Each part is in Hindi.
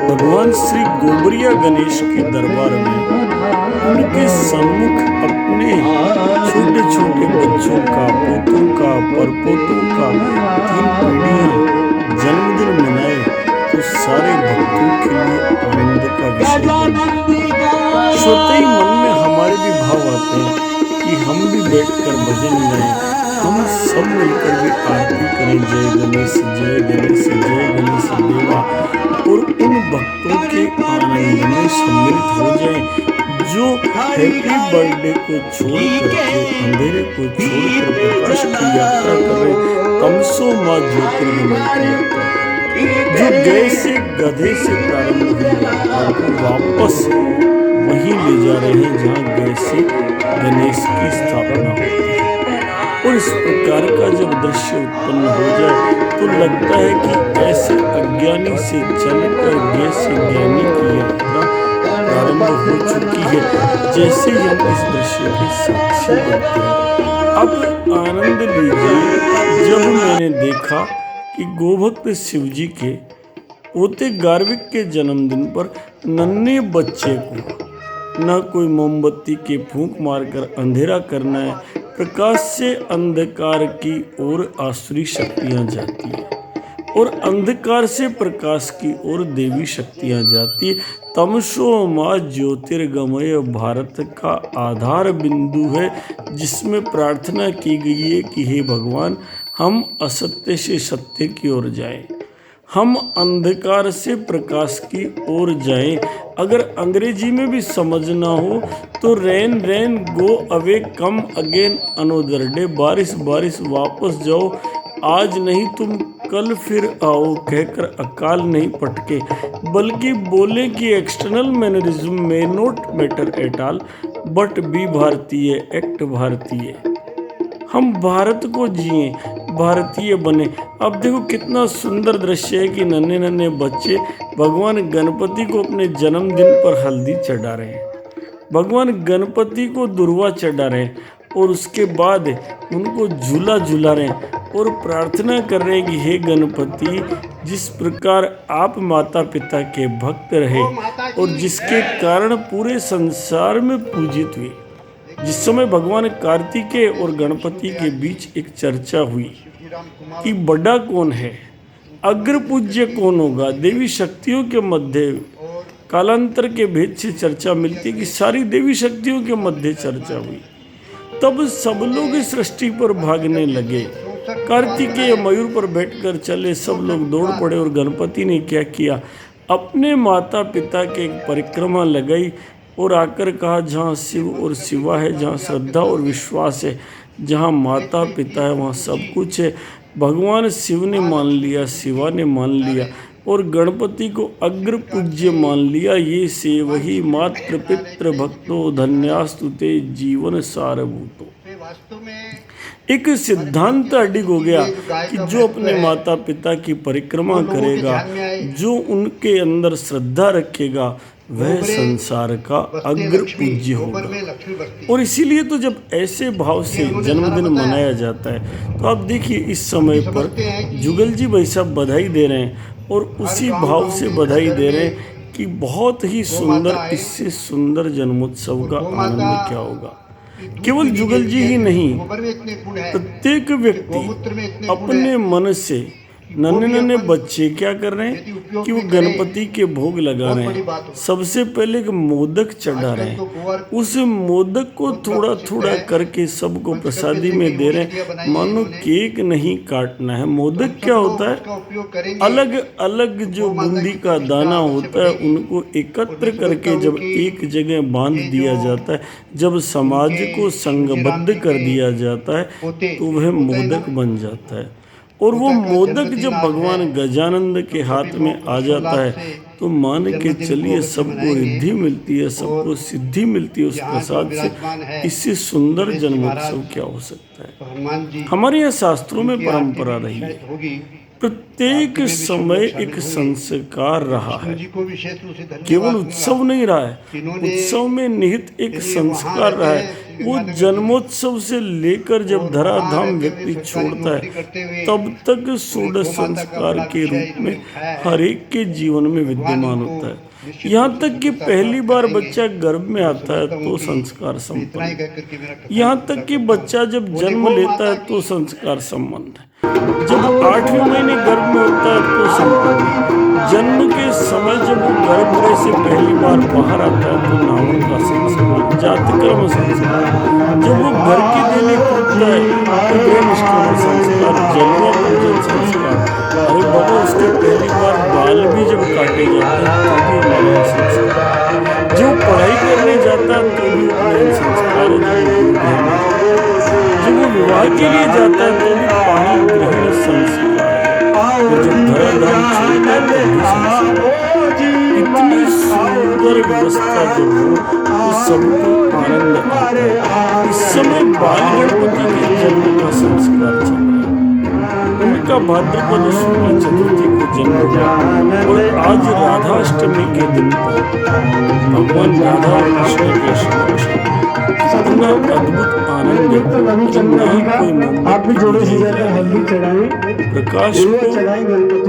भगवान श्री गोबरिया गणेश के दरबार में उनके सम्मुख अपने छोटे छोटे बच्चों का, पोतों का, परपोतों का 3 पीढ़ियां जन्मदिन मनाए तो सारे भक्तों के लिए आनंद का विषय बना। स्वतः ही मन में हमारे भी भाव आते हैं कि हम भी बैठकर भजन गाएं, हम सब मिलकर भी आरती करें, जय गणेश जय गणेश जय गणेश देवा, और उन भक्तों के आनंद में सम्मिलित हो जाएं जो हैप्पी बर्थडे को छोड़ करके, अंधेरे को छोड़कर प्रकाश की यात्रा कर रहे, तमसो मां ज्योतिर्गमय की यात्रा, जो गए से गधे से प्रारंभ हुई और वापस वहीं ले जा रहे हैं जहाँ गए से गणेश की स्थापना होती है। और इस प्रकार का जब दृश्य उत्पन्न हो जाए तो लगता है कि ऐसे अज्ञानी से चलकर गए से ज्ञानी की यात्रा प्रारंभ हो चुकी है, जैसे ही हम इस दृश्य के साक्षी बनते हैं। अब आनंद लीजिए जब मैंने देखा कि गोभक्त शिवजी के पोते गार्विक के जन्मदिन पर नन्हे बच्चे को न कोई मोमबत्ती के फूंक मारकर अंधेरा करना है, प्रकाश से अंधकार की ओर आसुरी शक्तियां जाती है और अंधकार से प्रकाश की ओर देवी शक्तियां जाती है। तमसो मां ज्योतिर्गमय भारत का आधार बिंदु है, जिसमें प्रार्थना की गई है कि हे भगवान, हम असत्य से सत्य की ओर जाएं, हम अंधकार से प्रकाश की ओर जाएं। अगर अंग्रेजी में भी समझना हो तो rain rain go away come again another day, बारिश बारिश वापस जाओ, आज नहीं तुम कल फिर आओ, कहकर अकाल नहीं पटके, बल्कि बोले कि एक्सटर्नल मैनरिज्म में not matter at all but be भारतीय, एक्ट भारतीय। हम भारत को जिए, भारतीय बने। अब देखो कितना सुंदर दृश्य है कि नन्हे नन्हे बच्चे भगवान गणपति को अपने जन्मदिन पर हल्दी चढ़ा रहे हैं, भगवान गणपति को दुर्वा चढ़ा रहे हैं और उसके बाद उनको झूला झूला रहे हैं और प्रार्थना कर रहे हैं कि हे गणपति, जिस प्रकार आप माता पिता के भक्त रहे और जिसके कारण पूरे संसार में पूजित हुए। जिस समय भगवान कार्तिकेय और गणपति के बीच एक चर्चा हुई कि बड़ा कौन है, अग्र पूज्य कौन होगा, देवी शक्तियों के मध्य कालांतर के भेद से चर्चा मिलती कि सारी देवी शक्तियों के मध्य चर्चा हुई। तब सब लोग इस सृष्टि पर भागने लगे, कार्तिकेय मयूर पर बैठकर चले, सब लोग दौड़ पड़े और गणपति ने क्या किया, अपने माता पिता के एक परिक्रमा लगाई और आकर कहा, जहाँ शिव और शिवा है, जहाँ श्रद्धा और विश्वास है, जहाँ माता पिता है, वहाँ सब कुछ है। भगवान शिव ने मान लिया, शिवा ने मान लिया और गणपति को अग्र पूज्य मान लिया। ये से वही मात्र पितृ भक्तो धन्यास्तुते जीवन सारभूतो। एक सिद्धांत अडिग हो गया कि जो अपने माता पिता की परिक्रमा करेगा, जो उनके अंदर श्रद्धा रखेगा, वह संसार का अग्र पूज्य होगा। और इसीलिए तो जब ऐसे भाव से जन्मदिन मनाया जाता है तो आप देखिए इस समय पर जुगल जी भाई साहब बधाई दे रहे हैं और उसी भाव से बधाई दे रहे हैं कि बहुत ही सुंदर, इससे सुंदर जन्मोत्सव का आनंद क्या होगा। केवल जुगल जी ही नहीं, प्रत्येक व्यक्ति अपने मन से, नन्हे नन्हे बच्चे क्या कर रहे हैं कि वो गणपति के भोग लगा रहे हैं। सबसे पहले एक मोदक चढ़ा रहे हैं, उस मोदक को थोड़ा थोड़ा करके सबको प्रसादी में दे रहे हैं, मानो केक नहीं काटना है। मोदक क्या होता है, अलग अलग जो बूंदी का दाना होता है उनको एकत्र करके जब एक जगह बांध दिया जाता है, जब समाज को संघबद्ध कर दिया जाता है तो वह मोदक बन जाता है। और वो मोदक जब भगवान गजानंद के हाथ में आ जाता है तो मान के चलिए सबको रिद्धि मिलती है, सबको सिद्धि मिलती है उस प्रसाद से। इससे सुंदर जन्मोत्सव क्या हो सकता है। हमारे यहाँ शास्त्रों में परंपरा रही है, प्रत्येक समय एक संस्कार रहा है, केवल उत्सव नहीं रहा है, उत्सव में निहित एक संस्कार रहा है वो जन्मोत्सव से लेकर जब धराधाम व्यक्ति छोड़ता है तब तक षोडश संस्कार के रूप में हर एक के जीवन में विद्यमान होता है। यहाँ तक कि पहली बार बच्चा गर्भ में आता है तो संस्कार संपन्न। यहाँ तक कि बच्चा जब जन्म लेता है तो संस्कार संबंध है। जब 8वें महीने गर्भ में होता है तो संपन्न। जन्म के समय जब वो गर्भगृह से पहली बार बाहर आता है तो नामों का संस्कार, जातक्रम संस्कार। जब वो घर की देने कूदता है तो गृह निष्क्रमण संस्कार, जलवा पूजन संस्कार। अरे बाबा, उसके पहली बार बाल भी जब काटे जाते हैं तो भी मानव संस्कार। जो पढ़ाई करने जाता है तो भी उपनयन संस्कार है। जब वो विवाह के लिए जाता है तो भी पाणी ग्रहण संस्कार है। और जब धराधाम छोड़ता है तो भी संस्कार। इतनी सुंदर व्यवस्था जब हो तो सबको आनंद आता है। इस समय बाल गणपति के जन्म का संस्कार चल रहा है। उनका भाद्रपद शुक्ल चतुर्थी को जन्म हुआ और आज राधाष्टमी के दिन पर भगवान राधा और कृष्ण के समक्ष इतना अद्भुत आनंद आप भी जोड़ों से हल्दी चढ़ाएं, प्रकाश को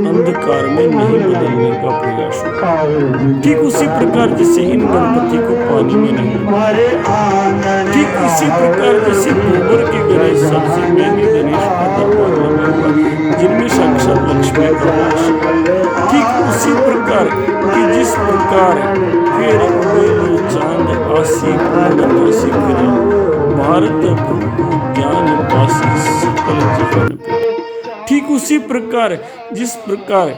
अंधकार में नहीं बदलने का प्रयास होगा। ठीक उसी प्रकार जैसे इन गणपति को पानी में नहीं, ठीक इसी प्रकार जैसे गोबर के गणेश सबसे महंगे गणेश का दरबार लगा हुआ जिनमें साक्षात लक्ष्मी का वास। ठीक उसी प्रकार कि जिस प्रकार फिर चांद आसी पूर्णमासी फिरा भारत ज्ञान पासी सकल जगन पे। ठीक उसी प्रकार जिस प्रकार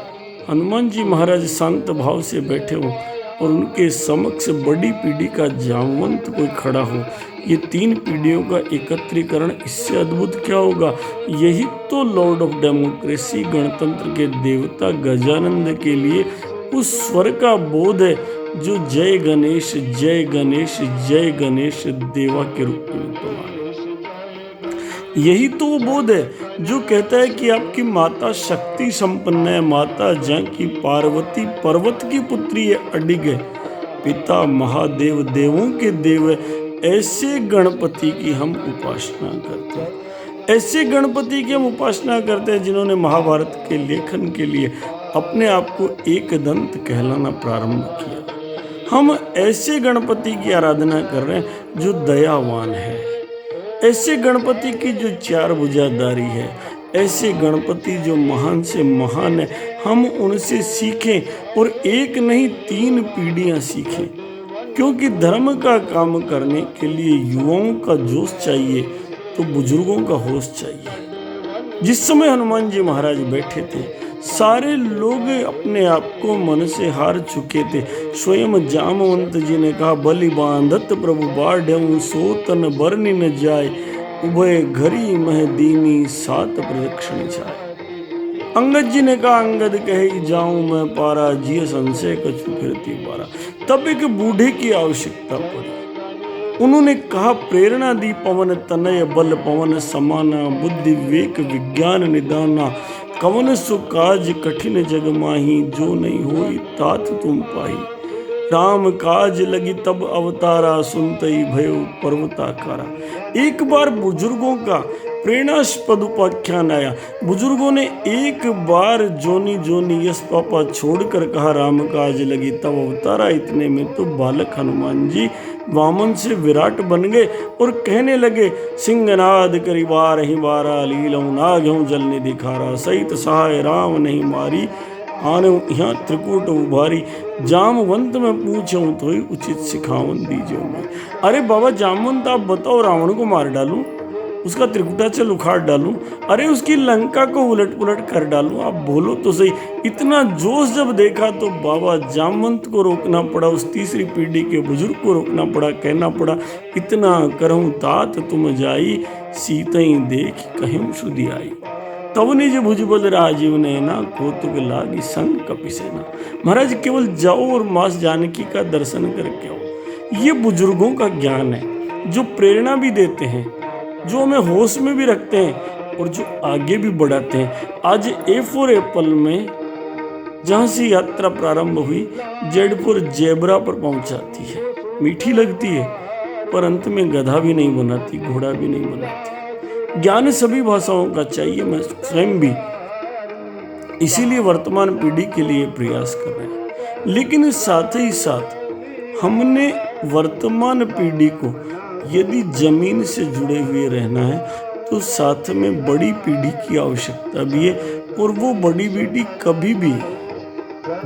हनुमान जी महाराज शांत भाव से बैठे हों और उनके समक्ष बड़ी पीढ़ी का जामवंत कोई खड़ा हो, ये 3 पीढ़ियों का एकत्रीकरण, इससे अद्भुत क्या होगा। यही तो लॉर्ड ऑफ डेमोक्रेसी, गणतंत्र के देवता गजानंद के लिए उस स्वर का बोध है जो जय गणेश जय गणेश जय गणेश देवा के रूप में विद्यमान है। यही तो वो बोध है जो कहता है कि आपकी माता शक्ति संपन्न है, माता जानकी पार्वती पर्वत की पुत्री है, अडिग है, पिता महादेव देवों के देव है। ऐसे गणपति की हम उपासना करते हैं। ऐसे गणपति की हम उपासना करते हैं जिन्होंने महाभारत के लेखन के लिए अपने आप को एक दंत कहलाना प्रारंभ किया। हम ऐसे गणपति की आराधना कर रहे हैं जो दयावान है, ऐसे गणपति की जो 4 भुजाधारी है, ऐसे गणपति जो महान से महान है। हम उनसे सीखें और एक नहीं 3 पीढ़ियां सीखें, क्योंकि धर्म का काम करने के लिए युवाओं का जोश चाहिए तो बुजुर्गों का होश चाहिए। जिस समय हनुमान जी महाराज बैठे थे सारे लोग अपने आप को मन से हार चुके थे। स्वयं जामवंत जी ने कहा, बलि बांधत प्रभु बाढ़ सो तन बरनी न जाए, उभय घरी मह दीनी 7 प्रदक्षिण जाए। अंगद जी ने कहा, अंगद कहे जाऊं मैं पारा, जिय संशय कछु फिरती पारा। तब एक बूढ़े की आवश्यकता पड़ी। उन्होंने कहा, प्रेरणा दी पवन तनय बल पवन समाना, बुद्धि विवेक विज्ञान निदाना, कवन सु काज कठिन जग माही, जो नहीं होई तात तुम पाई। राम काज लगी तब अवतारा, सुनतई भयो पर्वताकारा। एक बार बुजुर्गों का प्रेरणास्पद उपाख्यान आया। बुजुर्गों ने एक बार जोनी जोनी यश पापा छोड़कर कहा, राम काज लगी तब अवतारा। इतने में तो बालक हनुमान जी वामन से विराट बन गए और कहने लगे, सिंहनाद करी बार ही बारा, लीलऊ नागहूँ जल निधि खारा, सहित सहाय राम नहीं मारी, आने यहाँ त्रिकूट उभारी। जामवंत में पूछूं तो ही उचित सिखावन दीजिए मैं। अरे बाबा जामवंत, आप बताओ, रावण को मार डालूं, उसका त्रिकुटाचल उखाड़ डालूं, अरे उसकी लंका को उलट पुलट कर डालूं, आप बोलो तो सही। इतना जोश जब देखा तो बाबा जामवंत को रोकना पड़ा, उस 3री पीढ़ी के बुजुर्ग को रोकना पड़ा, कहना पड़ा, इतना करहूं तात तुम जाई, सीतई देख कहीं सुधी आई। तब निज भुजबल राजीव नैना, कौतुक लागी संग कपिसेना। महाराज केवल जाओ और मास जानकी का दर्शन करके आओ। ये बुजुर्गों का ज्ञान है जो प्रेरणा भी देते हैं, जो हमें होश में भी रखते हैं और जो आगे भी बढ़ाते हैं। आज A4 एप्पल में जहाँ से यात्रा प्रारंभ हुई, जेडपुर जेबरा पर पहुँचाती है। मीठी लगती है पर अंत में गधा भी नहीं बनाती, घोड़ा भी नहीं बनाती। ज्ञान सभी भाषाओं का चाहिए, मैं स्वयं भी इसीलिए वर्तमान पीढ़ी के लिए प्रयास कर रहे हैं। लेकिन साथ ही साथ हमने वर्तमान पीढ़ी को यदि जमीन से जुड़े हुए रहना है तो साथ में बड़ी पीढ़ी की आवश्यकता भी है। और वो बड़ी पीढ़ी कभी भी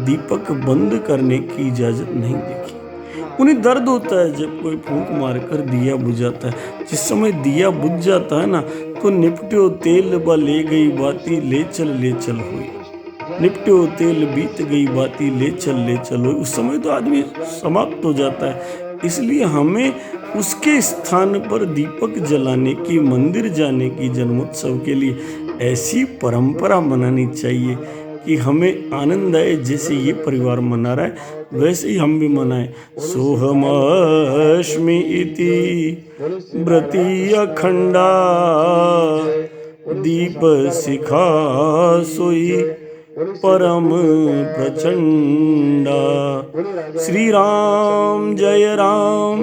दीपक बंद करने की इजाजत नहीं देगी। उन्हें दर्द होता है जब कोई फूंक मारकर दिया बुझाता है। जिस समय दिया बुझ जाता है ना, तो निपट्यो तेल बा ले गई बाती ले चल हुई, निपट्यो तेल बीत गई बाती ले चल हुई। उस समय तो आदमी समाप्त हो जाता है। इसलिए हमें उसके स्थान पर दीपक जलाने की, मंदिर जाने की, जन्मोत्सव के लिए ऐसी परंपरा मनानी चाहिए कि हमें आनंद आए। जैसे ये परिवार मना रहा है वैसे ही हम भी मनाएं। सोहमअष्टमी इति व्रती अखंडा दीप शिखा सोई परम प्रचंडा। श्री राम जय जय राम,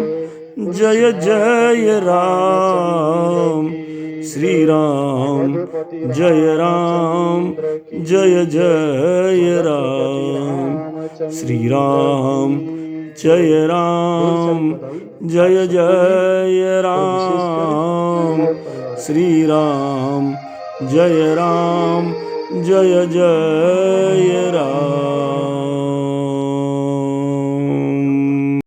श्री राम जय जय राम, श्री राम जय जय राम, श्री राम जय जय राम।